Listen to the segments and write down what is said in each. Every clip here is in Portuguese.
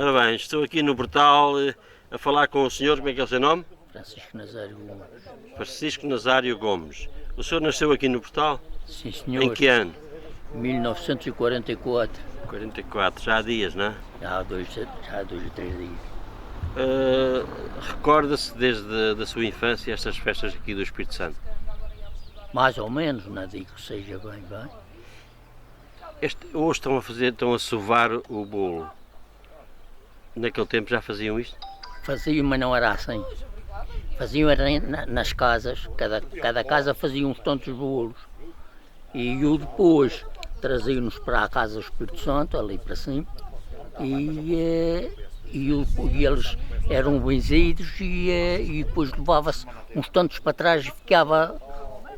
Ora bem, estou aqui no portal a falar com o senhor, como é que é o seu nome? Francisco Nazário Gomes. Francisco Nazário Gomes. O senhor nasceu aqui no portal? Sim, senhor. Em que ano? 1944. 44, já há dias, não é? Já há dois ou três dias. Recorda-se desde a sua infância estas festas aqui do Espírito Santo? Mais ou menos, não digo que seja bem. Hoje estão a sovar o bolo. Naquele tempo já faziam isto? Faziam, mas não era assim. Faziam era nas casas, cada casa fazia uns tantos bolos. E eu depois trazia-nos para a casa do Espírito Santo, ali para cima, e eles eram benzidos e depois levava-se uns tantos para trás e ficava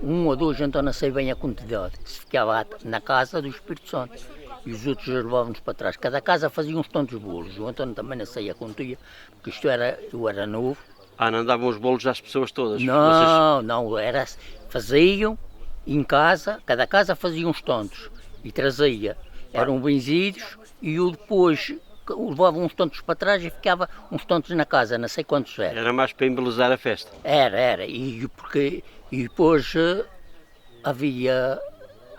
um ou dois, então não sei bem a quantidade, se ficava na casa do Espírito Santo e os outros levavam-nos para trás. Cada casa fazia uns tantos bolos, o António também não sei a quantia, porque eu era novo. Não davam os bolos às pessoas todas? Não, faziam em casa, cada casa fazia uns tantos e trazia, eram benzidos e eu depois levava uns tantos para trás e ficava uns tantos na casa, não sei quantos eram. Era mais para embelezar a festa? Era, e depois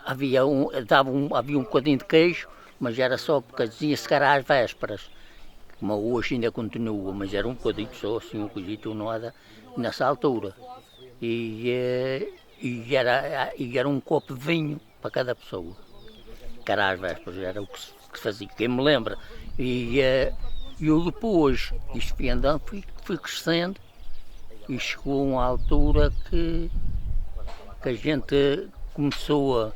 havia um bocadinho de queijo, mas era só porque dizia-se que era às vésperas, como hoje ainda continua, mas era um bocadinho só, assim, um coisito, nada, nessa altura. E era um copo de vinho para cada pessoa, que era às vésperas, era o que se fazia, quem me lembra. E eu depois, isto fui andando, fui crescendo e chegou a uma altura que a gente começou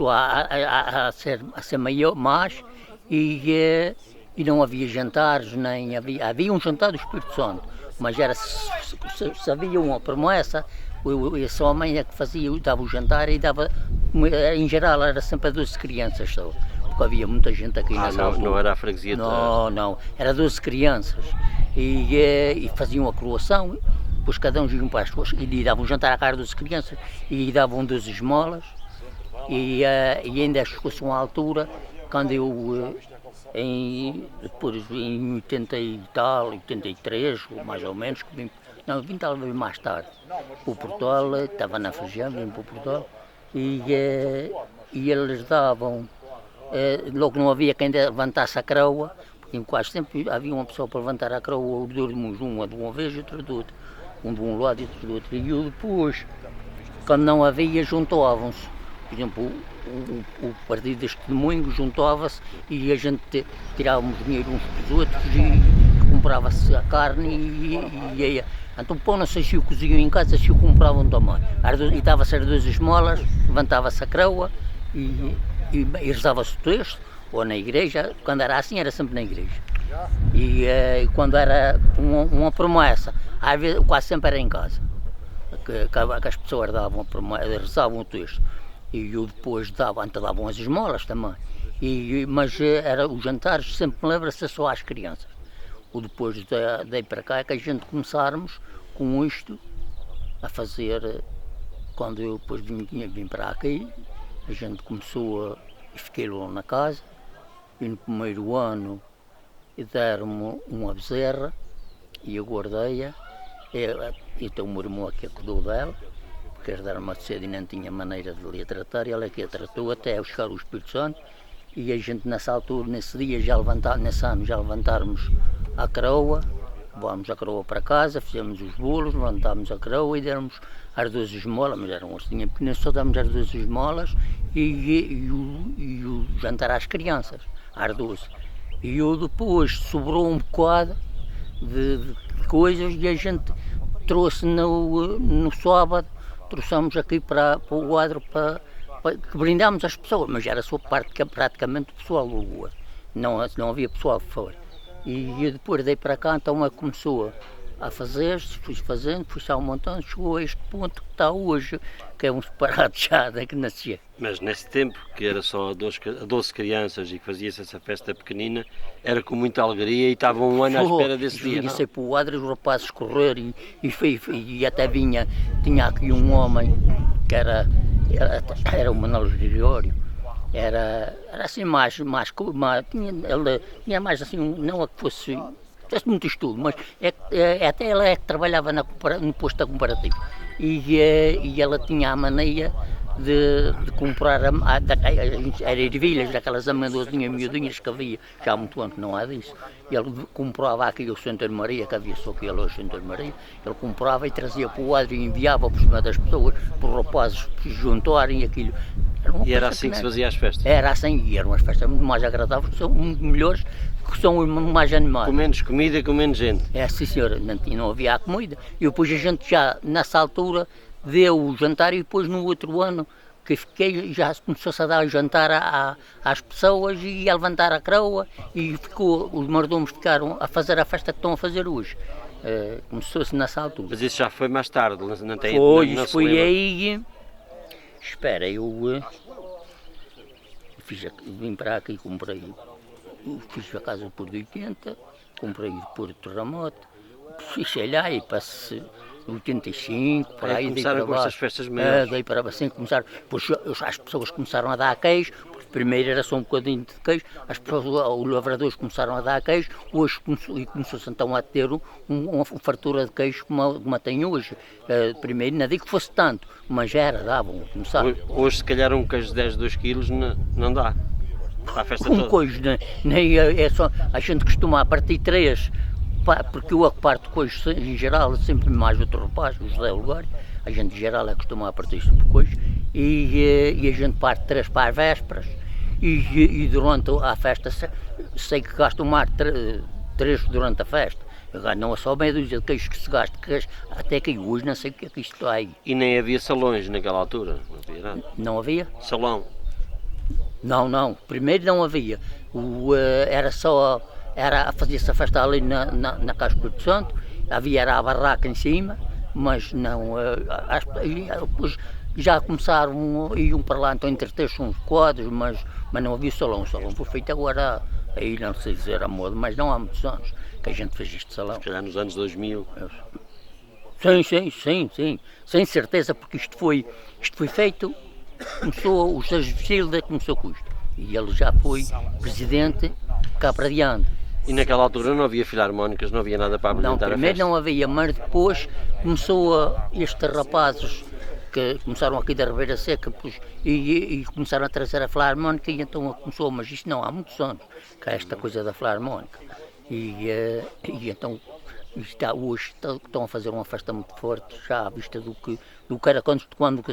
a ser maior, mais, e não havia jantares, nem havia um jantar do Espírito Santo, mas era se havia uma promessa, esse homem é que fazia, dava o jantar e dava, em geral era sempre a 12 crianças só, porque havia muita gente aqui nessa altura. Não era a freguesia toda? Não, era 12 crianças e faziam a coroação, depois cada um ia para as suas e lhe davam um jantar à cara das crianças e davam 12 esmolas e ainda chegou-se uma altura quando eu depois em 80 e tal, 83 mais ou menos, vim talvez mais tarde para o Portal, estava na região, vim para o Portal e eles davam, logo não havia quem levantasse a croa, porque quase sempre havia uma pessoa para levantar a croa, uma de uma vez e outra de outra, um de um lado e outro do outro, e eu depois, quando não havia, juntavam-se. Por exemplo, o partido deste domingo juntava-se e a gente tirávamos dinheiro uns dos outros e comprava-se a carne então pão não sei se o coziam em casa, se o compravam também. E estava-se as 2 esmolas, levantava-se a croa e rezava-se o texto, ou na igreja, quando era assim era sempre na igreja. E quando era uma promessa, às vezes quase sempre era em casa, que as pessoas davam a promessa, rezavam o texto. E eu depois davam as esmolas também, mas os jantares sempre me lembra-se só às crianças. Ou depois daí para cá é que a gente começarmos com isto a fazer, quando eu depois vim para aqui, a gente começou fiquei lá na casa, e no primeiro ano deram-me uma bezerra e eu guardei-a, então o meu irmão aqui cuidou dela, porque eles deram-me cedo e não tinha maneira de lhe tratar, e ela é que a tratou até chegar o Espírito Santo, e a gente nessa altura, nesse dia, nesse ano já levantámos a coroa, levámos a coroa para casa, fizemos os bolos, levantámos a coroa e demos as 12 esmolas, mas eram assim, porque só damos as 12 esmolas e o jantar às crianças, às 12. E eu depois sobrou um bocado de coisas e a gente trouxe no sábado, trouxemos aqui para o quadro para que brindámos as pessoas, mas era só praticamente o pessoal do Lua, não havia pessoal fora. E depois dei para cá, então começou a fazer, fui-se aumentando, chegou a este ponto que está hoje, que é um separado já da que nascia. Mas nesse tempo, que era só 12 crianças e que fazia-se essa festa pequenina, era com muita alegria e estavam um ano à espera desse dia, não? Sei para o quadro, os rapazes correr e até tinha aqui um homem que era o Manuel Gregório, era assim ele tinha mais assim, não é que fosse muito estudo, mas até ela é que trabalhava no posto da comparativa e ela tinha a mania de comprar era ervilhas, daquelas amendozinhas miudinhas que havia, já há muito ano que não há disso. E ele comprava aqui o Santa Maria, que havia só aqui a loja Santa Maria, ele comprava e trazia para o Adro e enviava por cima das pessoas, para os rapazes se juntarem aquilo. E era assim que se fazia as festas? Era assim, e eram umas festas muito mais agradáveis, são muito melhores, que são mais animadas. Com menos comida e com menos gente? É, sim senhora, não havia a comida. E depois a gente já, nessa altura, deu o jantar e depois no outro ano, que fiquei, já começou-se a dar o jantar às pessoas e a levantar a croa e os mordomos ficaram a fazer a festa que estão a fazer hoje. Começou-se nessa altura. Mas isso já foi mais tarde, não tem? Foi, foi aí... Espera, vim para aqui e comprei, fiz a casa por 80, comprei por terremoto, sei lá, e passei 85, por aí, começaram com estas festas maiores. Daí para assim começaram, depois as pessoas começaram a dar queijo, porque primeiro era só um bocadinho de queijo, os lavradores começaram a dar queijo, hoje começou-se então a ter uma fartura de queijo como a tem hoje. Primeiro não digo que fosse tanto, mas davam, começaram. Hoje se calhar um queijo de 10, 2 quilos não dá. Para a festa toda. Queijo, nem é só, a gente costuma a partir 3, porque eu a que parto queijo em geral, sempre mais outro rapaz, o José Lugar, a gente em geral é costuma a partir sempre queijo, e a gente parte 3 para as vésperas, e durante a festa sei que gasto mais 3 durante a festa. Não é só meia dúzia de queijos que se gasta, até que hoje não sei o que é que isto está aí. E nem havia salões naquela altura? Não havia nada? Não havia? Salão? Não, primeiro não havia. Era só... fazia-se a festa ali na Casa do Espírito Santo, era a barraca em cima, mas não, depois já começaram, iam para lá então entreter-se uns quadros, mas não havia salão. O salão foi feito agora, aí não sei dizer a moda, mas não há muitos anos que a gente fez este salão. Se calhar nos anos 2000. Sim, sem certeza, porque isto foi feito, começou, o Sérgio Vicilda começou com isto, e ele já foi presidente cá para diante. E naquela altura não havia filarmónicas, não havia nada para apresentar a festa? Não, primeiro não havia, mas depois estes rapazes que começaram aqui da Ribeira Seca e começaram a trazer a filarmónica e então começou, mas isto não há muitos anos, que há esta coisa da filarmónica. E então hoje estão a fazer uma festa muito forte, já à vista do que era quando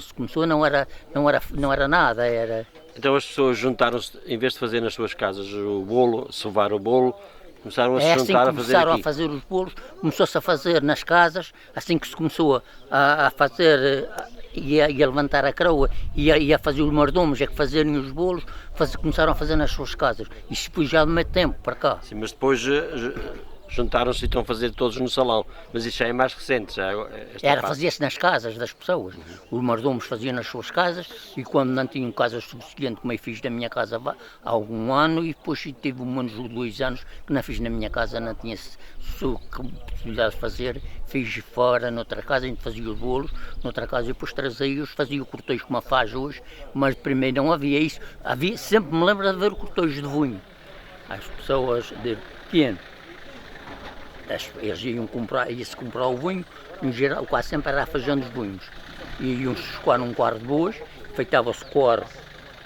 se começou, não era nada, era... Então as pessoas juntaram-se, em vez de fazer nas suas casas o bolo, sovar o bolo, começaram a se juntar a fazer aqui. Começaram a fazer os bolos, começou-se a fazer nas casas, assim que se começou a fazer, e a levantar a croa, e a fazer os mordomos, que fazerem os bolos, começaram a fazer nas suas casas. Isso foi já de meio tempo para cá. Sim, mas depois juntaram-se e estão a fazer todos no salão, mas isso já é mais recente. Fazia-se nas casas das pessoas, os mordomos faziam nas suas casas, e quando não tinham casas suficientes, como eu fiz na minha casa há algum ano, e depois tive menos de 2 anos que não fiz na minha casa, não tinha possibilidade de fazer, fiz fora, noutra casa, a gente fazia os bolos, noutra casa e depois trazia-os, fazia o cortejo como faz hoje, mas primeiro não havia isso, sempre me lembro de haver o cortejo de vinho, as pessoas de pequeno. Eles iam comprar o vinho, em geral, quase sempre era a feijão dos vinhos. E iam-se escoar num quarto de boas, feitava-se cor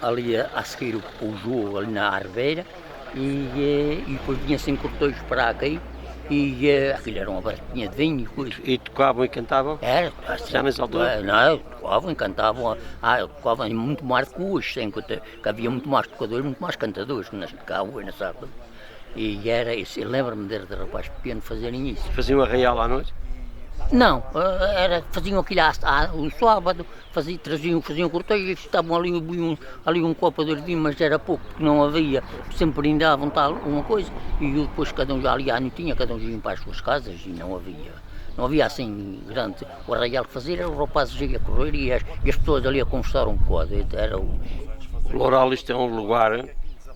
ali a seguir o jogo, ali na Arbeira, e depois vinha-se em cortejos para aqui, e aquilo era uma barquinha de vinho e coisa. E tocavam e cantavam? Era, já nessa altura? Não, tocavam e cantavam, tocavam muito mais que hoje, que havia muito mais tocadores, muito mais cantadores, cá hoje, nessa época. E era isso, eu lembro-me de rapaz pequeno fazerem isso. Faziam arraial à noite? Não, faziam aquilo o sábado, faziam cortejo e estavam ali um copo de vinho, mas era pouco, porque não havia, sempre ainda davam tal uma coisa, e depois cada um já ali à noitinha, cada um ia para as suas casas e não havia assim grande. O arraial que fazia era os rapazes iam a correr e as pessoas ali a conversar um bocado. O Loural, isto é um lugar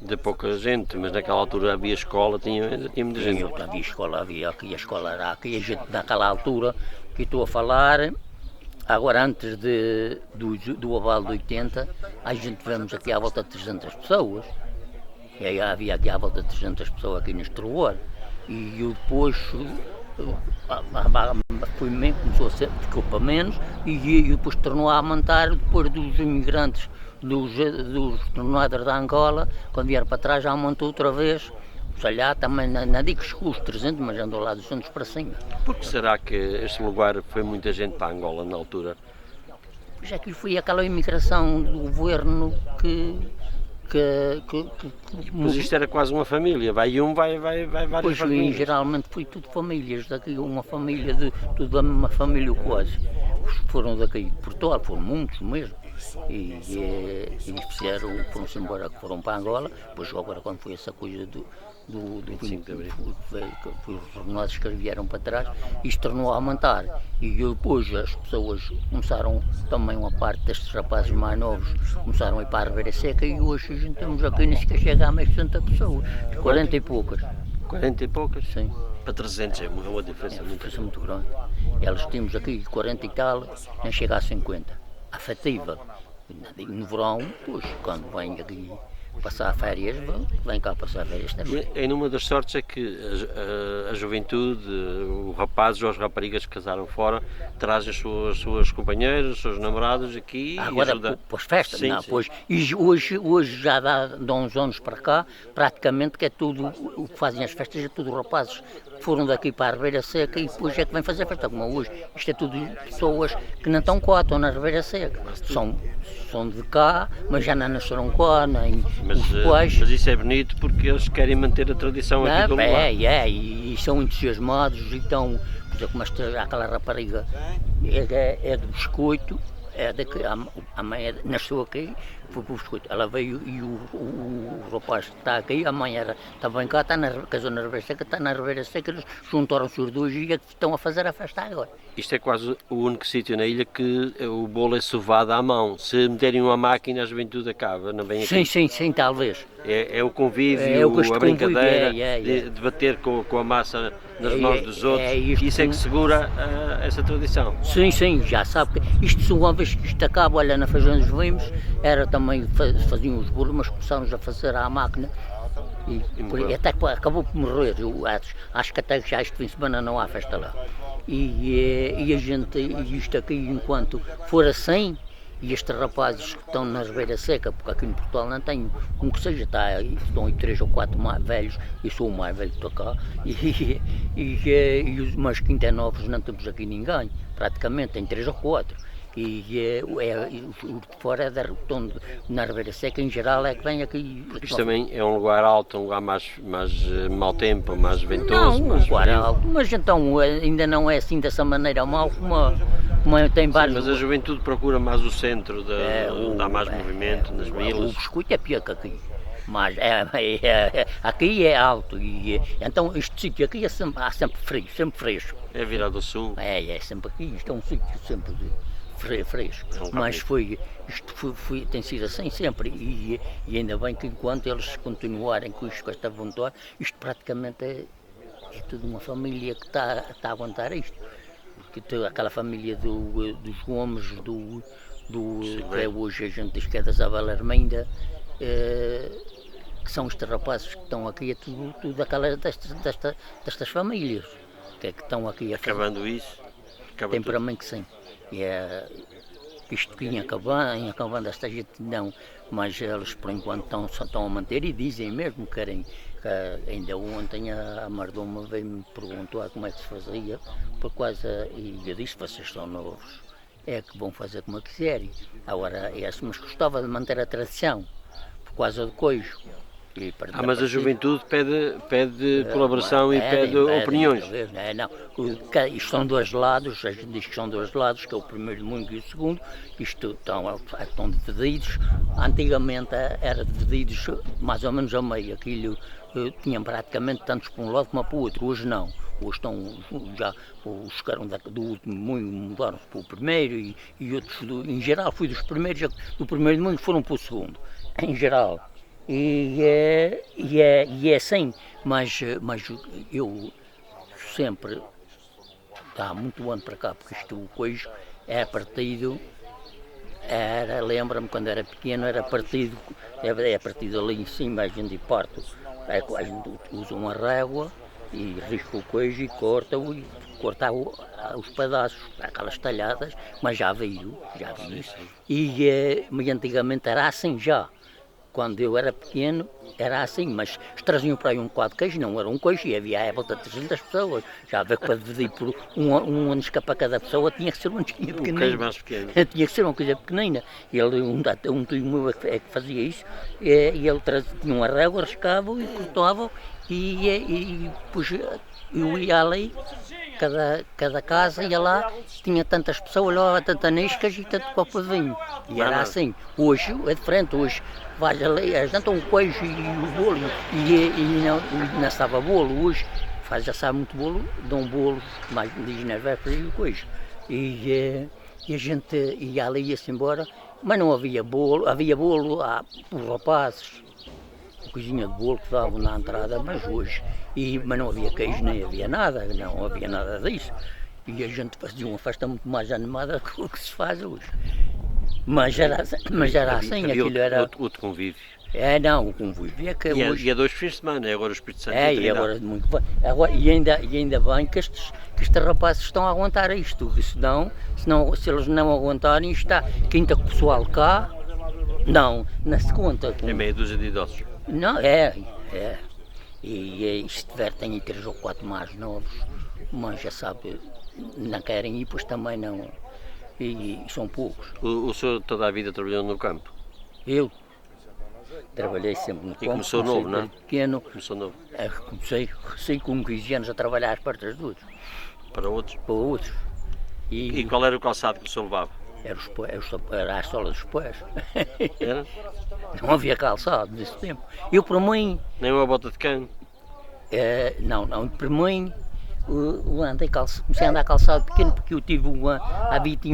de pouca gente, mas naquela altura havia escola, tinha muita gente. Havia escola, aqui a escola era aqui, a gente naquela altura que estou a falar, Agora, antes do aval de 80, a gente tivemos aqui à volta de 300 pessoas. E aí havia aqui à volta de 300 pessoas aqui neste terroir. E eu depois começou a ser, ficou para menos e depois tornou a aumentar depois dos imigrantes, dos tornados da Angola, quando vieram para trás já aumentou outra vez. Sei lá, também não digo que chegou os 300, mas andou lá 200 para cima. Por que será que este lugar foi muita gente para Angola na altura? Pois é que foi aquela imigração do governo que Mas isto era quase uma família, vai várias pois, famílias. geralmente foi tudo famílias, daqui uma família, tudo da mesma família quase. Foram daqui de Portugal, foram muitos mesmo. E foram-se embora, foram para Angola, depois agora quando foi essa coisa do 25 de Abril. Foi os ordenados que vieram para trás, isto tornou a aumentar. E depois as pessoas começaram, também uma parte destes rapazes mais novos, começaram a ir para a Ribeira Seca e hoje a gente temos aqui nem sequer chega a mais 60 pessoas, 40 e poucas. 40 e poucas? Sim. Para 300 é uma diferença muito Diferença muito grande. Elas temos aqui 40 e tal, nem chega a 50. Afetível. No verão, pois, quando vem aqui passar férias, vem cá passar férias também. E numa das sortes é que a juventude, os rapazes ou as raparigas que casaram fora, trazem as suas companheiras, os seus namorados aqui Agora, e ajuda. para as festas, Sim, não, sim. pois, e hoje já dá de uns anos para cá, praticamente que é tudo, o que fazem as festas é tudo rapazes que foram daqui para a Ribeira Seca e depois é que vem fazer festa, como hoje. Isto é tudo pessoas que não estão cá, estão na Ribeira Seca. São de cá, mas já não nasceram cá, nem Mas, os pais. mas isso é bonito porque eles querem manter a tradição aqui do lugar. E são entusiasmados, então, por exemplo, mas aquela rapariga é do biscoito, é daqui, a mãe nasceu aqui, foi para o biscoito. Ela veio e o rapaz que está aqui, a mãe estava em cá, casou na Ribeira Seca, está na Ribeira Seca, eles juntaram-se os dois e estão a fazer a festa agora. Isto é quase o único sítio na ilha que o bolo é sovado à mão. Se meterem uma máquina, a juventude acaba, não vem aqui. Sim, talvez. É o convívio, a brincadeira, de bater com a massa nas mãos dos outros. Isso é que segura essa tradição. Sim, já sabe que isto, uma vez que isto acaba, olha, na Feijão dos Vimos, era também, faziam os bolos, mas começámos a fazer à máquina. E até que acabou por morrer. Eu acho que até já este fim de semana não há festa lá. E a gente, isto aqui, enquanto for assim, e estes rapazes que estão na Ribeira Seca, porque aqui no Portugal não tenho um que seja, estão aí 3 ou 4 mais velhos, eu sou o mais velho que estou cá, e os mais 15 novos não temos aqui ninguém, praticamente, tem 3 ou 4. E os de fora estão na Ribeira Seca, em geral, é que vem aqui. Isto também é um lugar alto, um lugar mais mau tempo, mais ventoso. Não, um mais lugar frio. alto, mas então ainda não é assim dessa maneira mal, como tem vários. Mas a juventude procura mais o centro, onde há mais movimento, nas O vilas. biscoito é pior que aqui. Mas aqui é alto e então este sítio aqui há sempre frio, sempre fresco. É virado ao sul. É sempre aqui, isto é um sítio sempre fresco. É um Mas isto tem sido assim sempre e ainda bem que enquanto eles continuarem com esta vontade, isto praticamente é tudo uma família que está a aguentar isto. Porque aquela família dos Gomes, que é hoje a gente diz que é da Isabel Armenda, que são estes rapazes que estão aqui, é tudo destas famílias que estão aqui a fazer. Acabando isso, Tem para mim que sim. Isto que ia acabando, esta gente não, mas eles por enquanto estão a manter e dizem mesmo que querem. Ainda ontem a Mardoma veio-me perguntar como é que se fazia, e eu disse, vocês são novos, é que vão fazer como quiserem. Agora, mas gostava de manter a tradição, por causa do coijo. Mas a juventude pede colaboração e pede opiniões. Não, isto são dois lados, a gente diz que são dois lados, que é o primeiro mundo e o segundo, isto estão divididos. Antigamente era divididos mais ou menos a meio, aquilo tinham praticamente tantos para um lado como para o outro, hoje não. Hoje estão já, os que eram do último mundo mudaram-se para o primeiro e outros, em geral, fui dos primeiros, do primeiro mundo foram para o segundo, em geral. E é assim, mas eu sempre, há muito ano para cá, porque isto o coijo é partido, lembra-me quando era pequeno, era partido, é partido ali em cima, a gente parte, a gente usa uma régua e risca o queijo e corta-o e corta os pedaços, aquelas talhadas, mas já vi isso. E antigamente era assim já. Quando eu era pequeno, era assim, mas traziam para aí um quadro de queijo, não era um queijo, e havia à volta de 300 pessoas. Já vê que para dividir por um anisca para cada pessoa tinha que ser uma anisquinha pequenina. Um queijo mais pequeno. Tinha que ser uma coisa pequenina. E ele, um tio meu é que fazia isso, e ele tinha uma régua, riscava e cortava, e depois eu ia ali, cada casa ia lá, tinha tantas pessoas, levava tantas niscas e tanto copo de vinho. E era assim. Hoje é diferente, hoje vais ali, jantam um queijo e o bolo, e não estava bolo, hoje já sabe muito bolo, dão bolo, mais dizem nas vésperas e o queijo. E a gente ia ali, ia-se embora, mas não havia bolo os rapazes, a coisinha de bolo que davam na entrada, mas hoje, mas não havia queijo, nem havia nada, não havia nada disso. E a gente fazia uma festa muito mais animada do que o que se faz hoje. Mas era assim, aquilo era... Outro convívio. Não, o convívio é que hoje... E é 2 fins de semana, é agora o Espírito Santo. E agora muito bem. E ainda bem que estes rapazes estão a aguentar isto, senão se eles não aguentarem, está quinta com o pessoal cá, não se conta. É meia dúzia de idosos. Não, E se tiver, tem 3 ou 4 mais novos, mas já sabe, não querem ir, pois também não... E são poucos. O senhor toda a vida trabalhou no campo? Eu trabalhei sempre no campo. E começou novo, não é? Pequeno. Começou novo. Comecei com 15 anos a trabalhar às portas de outros. Para outros? Para outros. E qual era o calçado que o senhor levava? Era a sola dos pés. Era? Não havia calçado nesse tempo. Eu, para mim... Nem uma bota de cano? Não, para mim... comecei a andar calçado pequeno porque eu tinha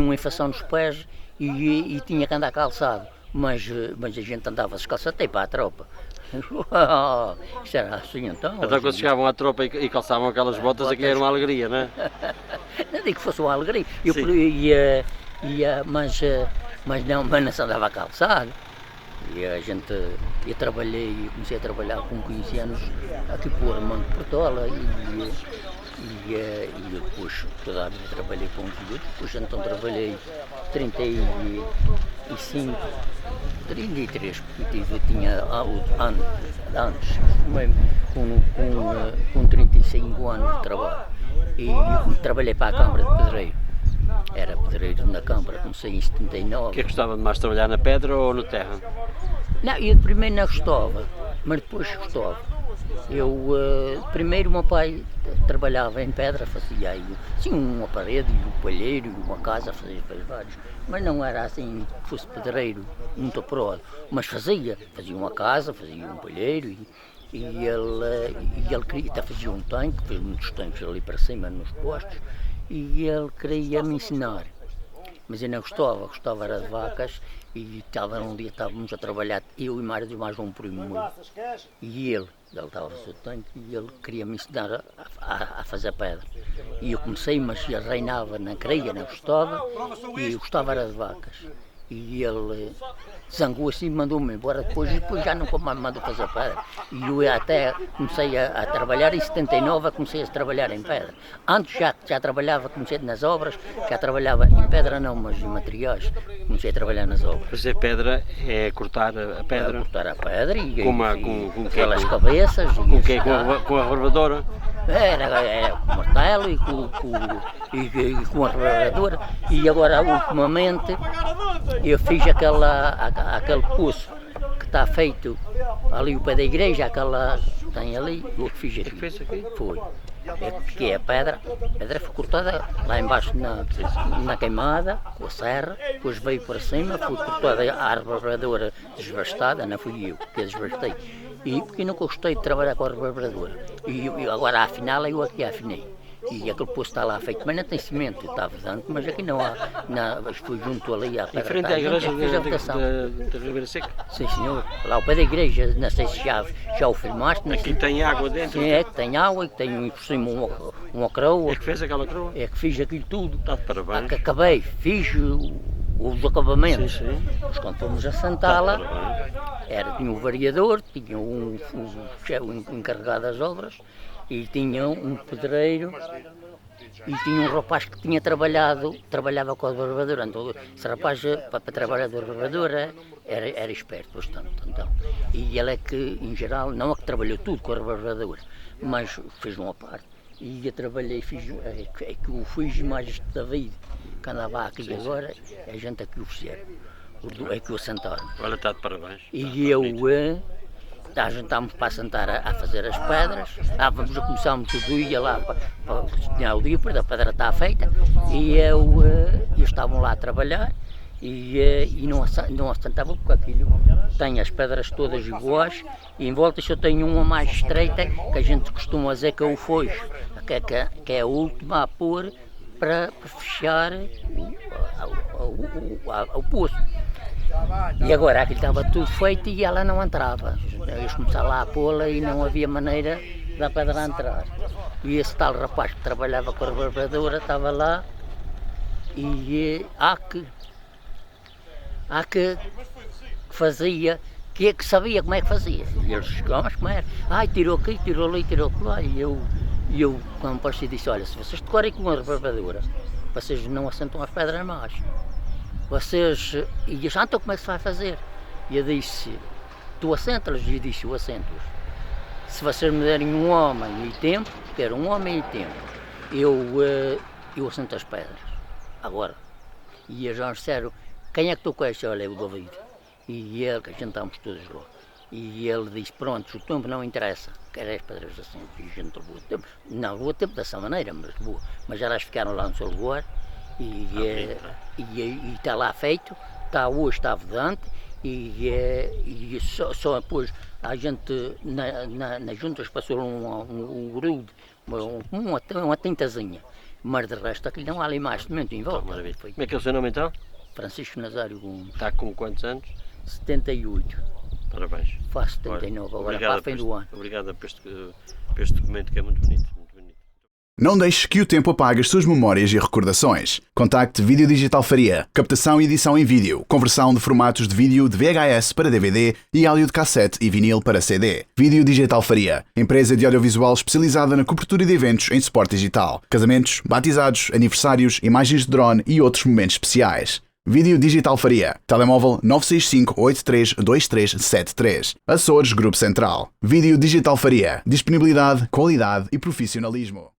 uma infecção nos pés e tinha que andar calçado, mas a gente andava-se calçado até para a tropa. Isto era assim então. Então quando chegavam à tropa e calçavam aquelas botas, aquilo era uma alegria, não é? Não digo que fosse uma alegria, mas não se andava calçado. E eu comecei a trabalhar com 15 anos aqui para o Armando Portola e depois toda a vida trabalhei com os outros, depois então trabalhei 35, 33, porque tinha anos, com 35 anos de trabalho e trabalhei para a Câmara de Pedreiro. Era pedreiro na Câmara, comecei em 79. O que é que gostava de mais, trabalhar na pedra ou no terra? Não, eu primeiro não gostava, mas depois gostava. Primeiro o meu pai trabalhava em pedra, fazia aí assim, uma parede, um palheiro, uma casa, fazia vários. Mas não era assim que fosse pedreiro, muito próximo. Mas fazia uma casa, fazia um palheiro e ele queria, até fazia um tanque, fez muitos tanques ali para cima nos postos. E ele queria me ensinar, mas eu não gostava era de vacas e um dia estávamos a trabalhar, eu e mais um primo meu, e ele estava a fazer o tanque e ele queria me ensinar a fazer pedra. E eu comecei, mas eu reinava, não queria, não gostava, e eu gostava era de vacas. E ele zangou-se e mandou-me embora depois já nunca mais me mandou fazer pedra. E eu até comecei a trabalhar, em 79 comecei a trabalhar em pedra. Antes já trabalhava, comecei nas obras, já trabalhava em pedra não, mas em materiais, comecei a trabalhar nas obras. Fazer pedra é cortar a pedra? Cortar a pedra e com aquelas cabeças. Com o quê? Com a reveladora? Era com o martelo e com a reveladora. E agora, ultimamente, eu fiz aquele poço que está feito ali o pé da igreja, tem ali, eu que fiz aqui. É que fez aqui? Foi. Que é a pedra foi cortada lá embaixo na queimada, com a serra, depois veio para cima, foi cortada a reverbradora desbastada, não fui eu que a desbastei. E porque nunca gostei de trabalhar com a reverbradora. E agora, afinal, eu aqui afinei. E aquele poço está lá feito, mas não tem cimento, está vedante, mas aqui não há, não, foi junto ali à Em frente à igreja fez a votação. de Ribeira Seca. Sim, senhor, lá ao pé da igreja, não sei se já o filmaste. Não sei. Aqui tem água dentro. Sim, é que tem água e que tem por cima uma coroa. É que fez aquela crua. É que fiz aquilo tudo. Está de parabéns. Que acabei, fiz os acabamentos. Sim, sim. Mas quando fomos a Está de sentá-la, parabéns. tinha um variador, tinha um encarregado das obras e tinha um pedreiro e tinha um rapaz que trabalhava com a barbadora. Então, esse rapaz, para trabalhar da barbadora, era esperto bastante. Então. E ele é que, em geral, não é que trabalhou tudo com a barbadora, mas fez uma parte. E eu trabalhei, é que o fiz mais este David, que andava aqui agora, a gente aqui o fizeram, é que o assentaram. Olha, está de parabéns. E eu, juntámos para assentar a fazer as pedras, vamos a começarmos o dia lá, para tinha o dia, porque a pedra está feita, e eles estavam lá a trabalhar, e não assentavam porque aquilo tem as pedras todas iguais, e em volta só tem uma mais estreita, que a gente costuma dizer que é o foice, que é a última a pôr para fechar o poço. E agora aquilo estava tudo feito e ela não entrava. Eles começaram lá a pô-la e não havia maneira da pedra entrar. E esse tal rapaz que trabalhava com a barbadora estava lá e há que fazia, que sabia como é que fazia. E eles chegavam, mas como era? Tirou aqui, tirou ali, tirou lá. E eu quando passei, disse, olha, se vocês tocarem com a barbadora, vocês não assentam as pedras mais. Vocês, e disse, então como é que se vai fazer? E eu disse, tu assentas-los? E eu disse, eu assento-os. Se vocês me derem um homem e tempo, quero um homem e tempo, eu assento as pedras. Agora. E eles já disseram, quem é que tu conheces? Olha, é o David. E ele, que a gente estamos todos lá. E ele disse, pronto, o tempo não interessa, quero as pedras assim. E a gente levou o tempo. Não, levou o tempo dessa maneira, mas elas ficaram lá no seu lugar. E está lá feito, hoje está vedante e só depois a gente nas juntas passou um grude, uma tintazinha, mas de resto aquilo não há ali mais cimento em volta. Como é que é o seu nome então? Francisco Nazário Gomes. Está com quantos anos? 78. Parabéns. Faço 79 agora para o fim do ano. Obrigado por este documento que é muito bonito. Não deixe que o tempo apague as suas memórias e recordações. Contacte Vídeo Digital Faria. Captação e edição em vídeo. Conversão de formatos de vídeo de VHS para DVD e áudio de cassete e vinil para CD. Vídeo Digital Faria. Empresa de audiovisual especializada na cobertura de eventos em suporte digital. Casamentos, batizados, aniversários, imagens de drone e outros momentos especiais. Vídeo Digital Faria. Telemóvel 965-832373. Açores Grupo Central. Vídeo Digital Faria. Disponibilidade, qualidade e profissionalismo.